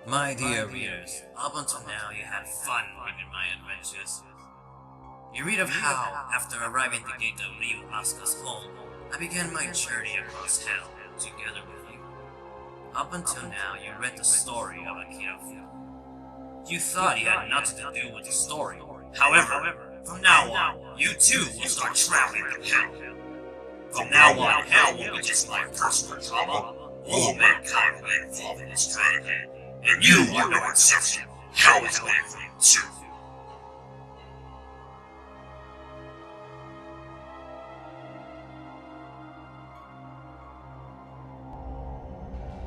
My dear readers, up until now you had fun reading my adventures. You read of how, after arriving at the gate of Ryu Asuka's home, I began my journey across hell together with you. Up until now, you read the story of Akira Fu. You thought he had nothing to do with the story. However, from now on, you too will start traveling to hell. From now on, hell will be just like personal trauma. All of mankind will be involved in this tragedy. And you are no exception. Hell is waiting for you too.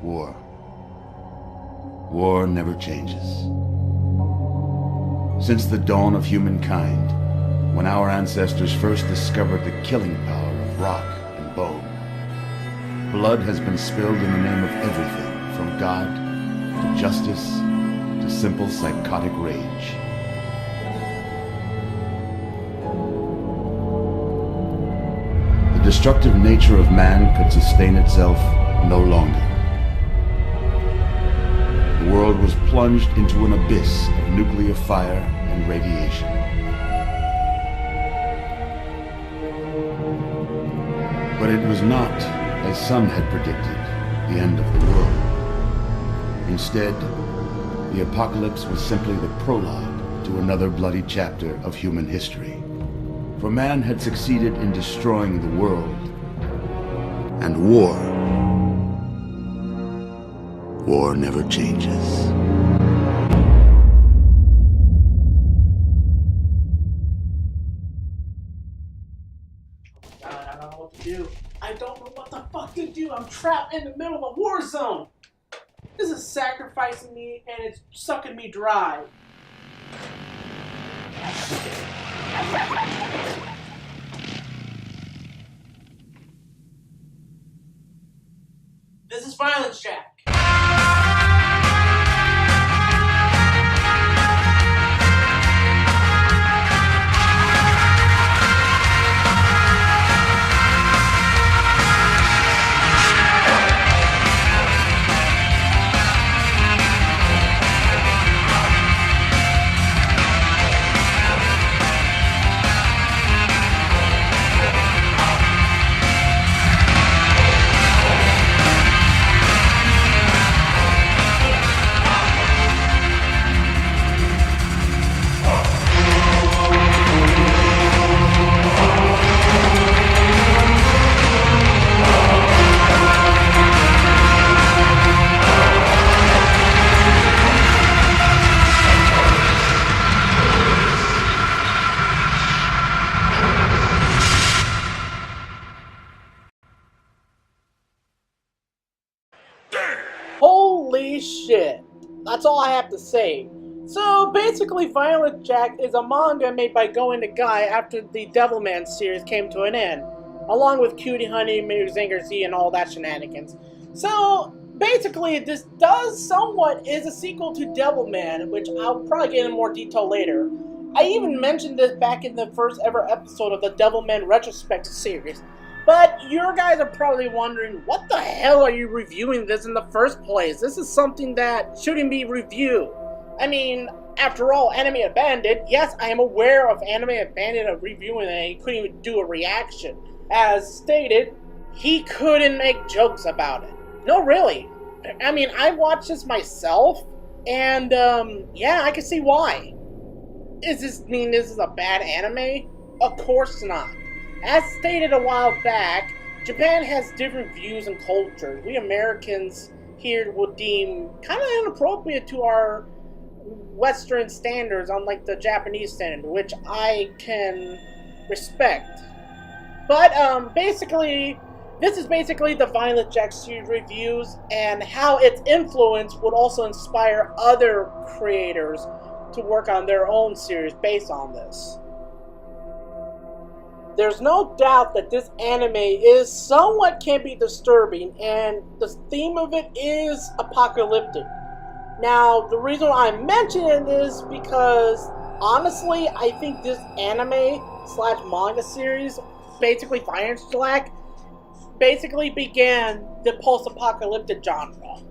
War. War never changes. Since the dawn of humankind, when our ancestors first discovered the killing power of rock and bone, blood has been spilled in the name of everything from God to justice to simple psychotic rage. The destructive nature of man could sustain itself no longer. The world was plunged into an abyss of nuclear fire and radiation. But it was not, as some had predicted, the end of the world. Instead, the apocalypse was simply the prologue to another bloody chapter of human history. For man had succeeded in destroying the world, and war never changes. God, I don't know what to do. I don't know what the fuck to do. I'm trapped in the middle of a war zone. This is sacrificing me and it's sucking me dry. This is Violence Jack. Holy shit. That's all I have to say. So basically, Violent Jack is a manga made by Go Nagai after the Devilman series came to an end, along with Cutie Honey, Zinger Z, and all that shenanigans. So basically, this somewhat is a sequel to Devilman, which I'll probably get into more detail later. I even mentioned this back in the first ever episode of the Devilman Retrospective series. But you guys are probably wondering, what the hell are you reviewing this in the first place? This is something that shouldn't be reviewed. I mean, after all, Anime Abandoned, yes, I am aware of Anime Abandoned of reviewing it, and he couldn't even do a reaction. As stated, he couldn't make jokes about it. No, really. I mean, I watched this myself, and yeah, I can see why. Does this mean this is a bad anime? Of course not. As stated a while back, Japan has different views and cultures. We Americans here would deem kind of inappropriate to our Western standards, unlike the Japanese standard, which I can respect. But basically, this is basically the Violent Jack series reviews and how its influence would also inspire other creators to work on their own series based on this. There's no doubt that this anime is somewhat can be disturbing, and the theme of it is apocalyptic. Now, the reason I'm mentioning this because, honestly, I think this anime slash manga series, basically Violence Jack, basically began the post-apocalyptic genre.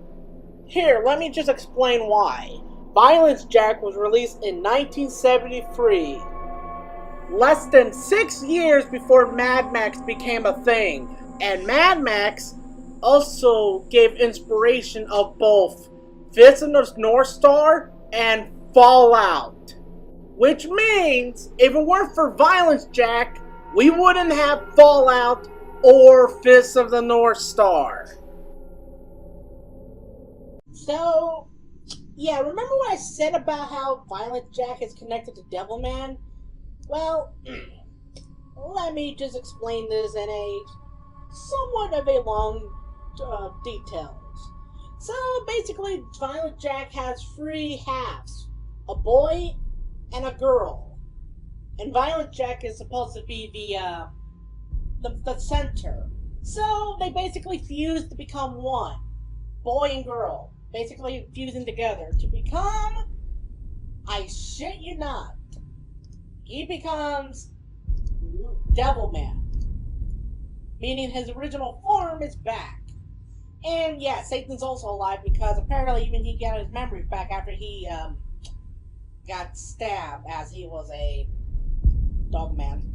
Here, let me just explain why. Violence Jack was released in 1973, less than 6 years before Mad Max became a thing. And Mad Max also gave inspiration of both Fist of the North Star and Fallout. Which means, if it weren't for Violence Jack, we wouldn't have Fallout or Fist of the North Star. So, yeah, remember what I said about how Violent Jack is connected to Devilman? Well, let me just explain this in a somewhat of a long details. So, basically, Violent Jack has 3 halves. A boy and a girl. And Violent Jack is supposed to be the center. So, they basically fuse to become one. Boy and girl. Basically fusing together to become, I shit you not, he becomes Devilman. Meaning his original form is back. And yeah, Satan's also alive because apparently even he got his memory back after he got stabbed as he was a dogman.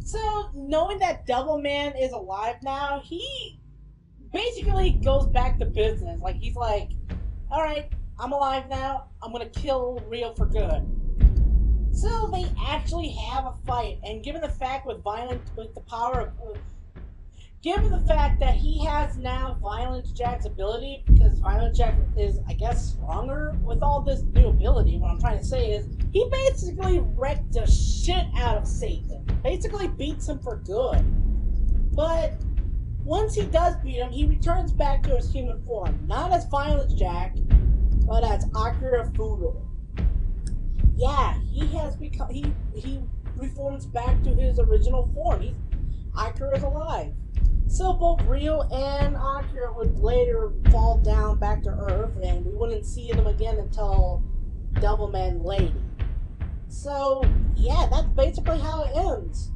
So knowing that Devilman is alive now, he basically goes back to business. Like, he's like, alright, I'm alive now, I'm gonna kill Rio for good. So they actually have a fight, and given the fact given the fact that he has now Violent Jack's ability, because Violent Jack is, I guess, stronger with all this new ability, what I'm trying to say is, he basically wrecked the shit out of Satan. Basically beats him for good. But once he does beat him, he returns back to his human form. Not as Violent Jack, but as Akira Foodle. Yeah, he has become, he reforms back to his original form. Akira is alive. So both Rio and Akira would later fall down back to Earth, and we wouldn't see them again until Devilman Lady. So, yeah, that's basically how it ends.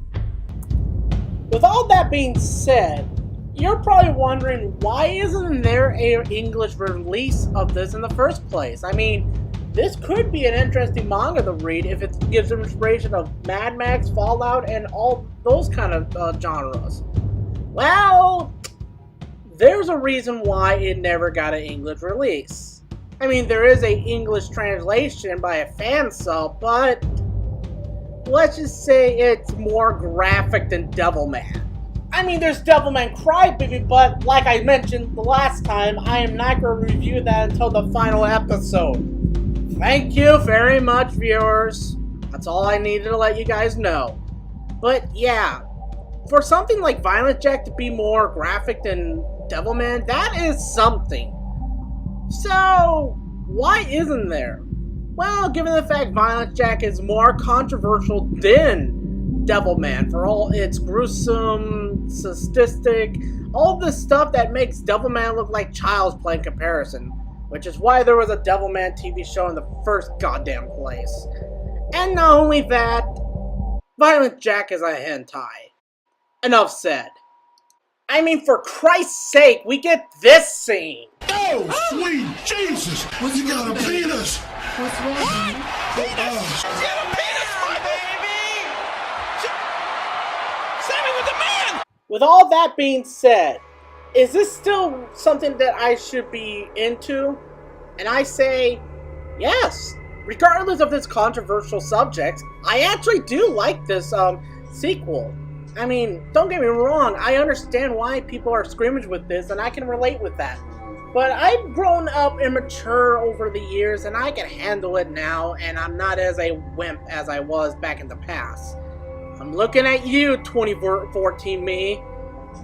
With all that being said, you're probably wondering, why isn't there an English release of this in the first place? I mean, this could be an interesting manga to read if it gives inspiration of Mad Max, Fallout, and all those kind of genres. Well, there's a reason why it never got an English release. I mean, there is an English translation by a fan sub, but let's just say it's more graphic than Devilman. I mean, there's Devilman Crybaby, but like I mentioned the last time, I am not going to review that until the final episode. Thank you very much, viewers. That's all I needed to let you guys know. But yeah, for something like Violent Jack to be more graphic than Devilman, that is something. So, why isn't there? Well, given the fact Violent Jack is more controversial than Devilman for all its gruesome, sadistic, all this stuff that makes Devilman look like child's play in comparison, which is why there was a Devilman TV show in the first goddamn place. And not only that, Violent Jack is a hentai. Enough said. I mean, for Christ's sake, we get this scene. Oh, sweet Jesus! What's you got a penis? What's wrong? Penis! She's got a penis, my baby! Sammy with the man! With all that being said, is this still something that I should be into? And I say, yes. Regardless of this controversial subject, I actually do like this sequel. I mean, don't get me wrong, I understand why people are scrimmaged with this, and I can relate with that. But I've grown up and matured over the years, and I can handle it now, and I'm not as a wimp as I was back in the past. I'm looking at you, 2014 me.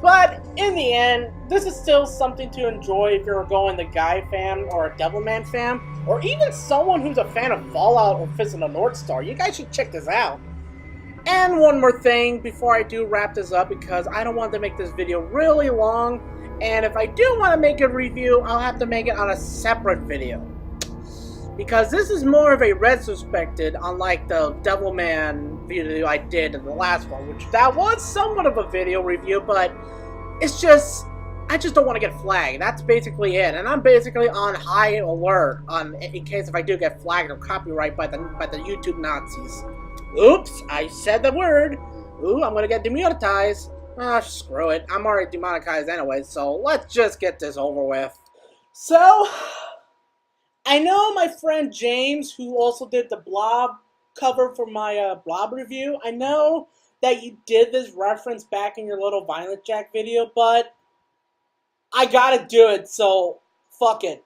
But in the end, this is still something to enjoy if you're a Go Nagai fan or a Devilman fan, or even someone who's a fan of Fallout or Fist of the North Star. You guys should check this out. And one more thing before I do wrap this up, because I don't want to make this video really long, and if I do want to make a review, I'll have to make it on a separate video. Because this is more of a retrospective, unlike the Devilman video I did in the last one, which that was somewhat of a video review, but it's just, I just don't want to get flagged. That's basically it. And I'm basically on high alert in case if I do get flagged or copyright by the YouTube Nazis. Oops, I said the word. Ooh, I'm gonna get demonetized. Ah, screw it. I'm already demonetized anyway, so let's just get this over with. So, I know my friend James, who also did the Blob cover for my Blob review, I know that you did this reference back in your little Violent Jack video, but I gotta do it, so fuck it.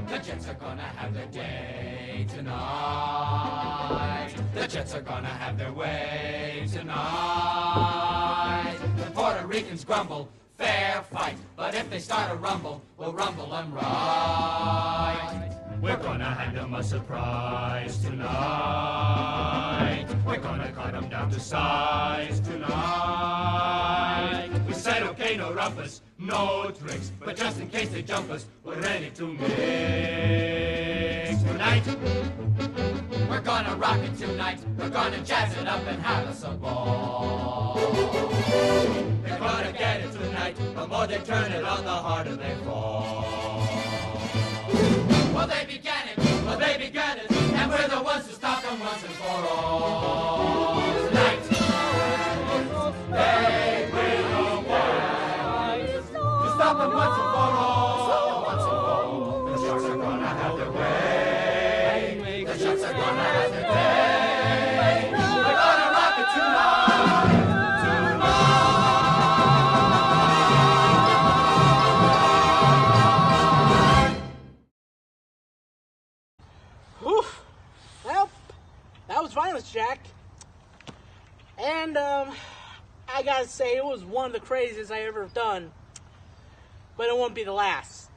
The Jets are gonna have their day tonight. The Jets are gonna have their way tonight. The Puerto Ricans grumble, fair fight. But if they start a rumble, we'll rumble them right. We're gonna hand them a surprise tonight. We're gonna cut them down to size tonight. We said okay, no rumpus, no tricks, but just in case they jump us, we're ready to mix tonight. We're gonna rock it tonight. We're gonna jazz it up and have us a ball. They're gonna get it tonight. The more they turn it on, the harder they fall. Well, they began it, and we're the ones who stop them once and for all. Tonight, they will win. To stop them once and for all. The Sharks are gonna have their way. The Sharks are gonna have their day. We're gonna rock it tonight. Oof. Well, that was Violence Jack. And, I gotta say, it was one of the craziest I ever done. But it won't be the last.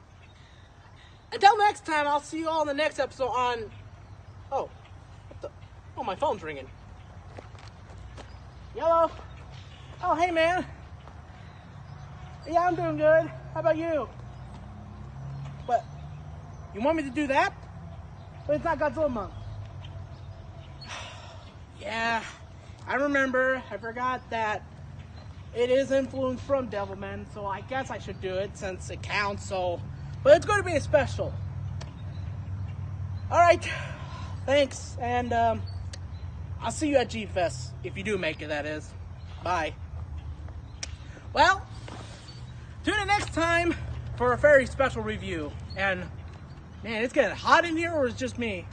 Until next time, I'll see you all in the next episode on... Oh. What the... Oh, my phone's ringing. Yellow. Oh, hey, man. Yeah, I'm doing good. How about you? What? You want me to do that? But it's not Godzilla Month. Yeah, I remember. I forgot that it is influenced from Devilman, so I guess I should do it since it counts, so... But it's going to be a special. Alright, thanks, and I'll see you at G-Fest, if you do make it, that is. Bye. Well, tune in next time for a very special review, and... Man, it's getting hot in here, or is it just me?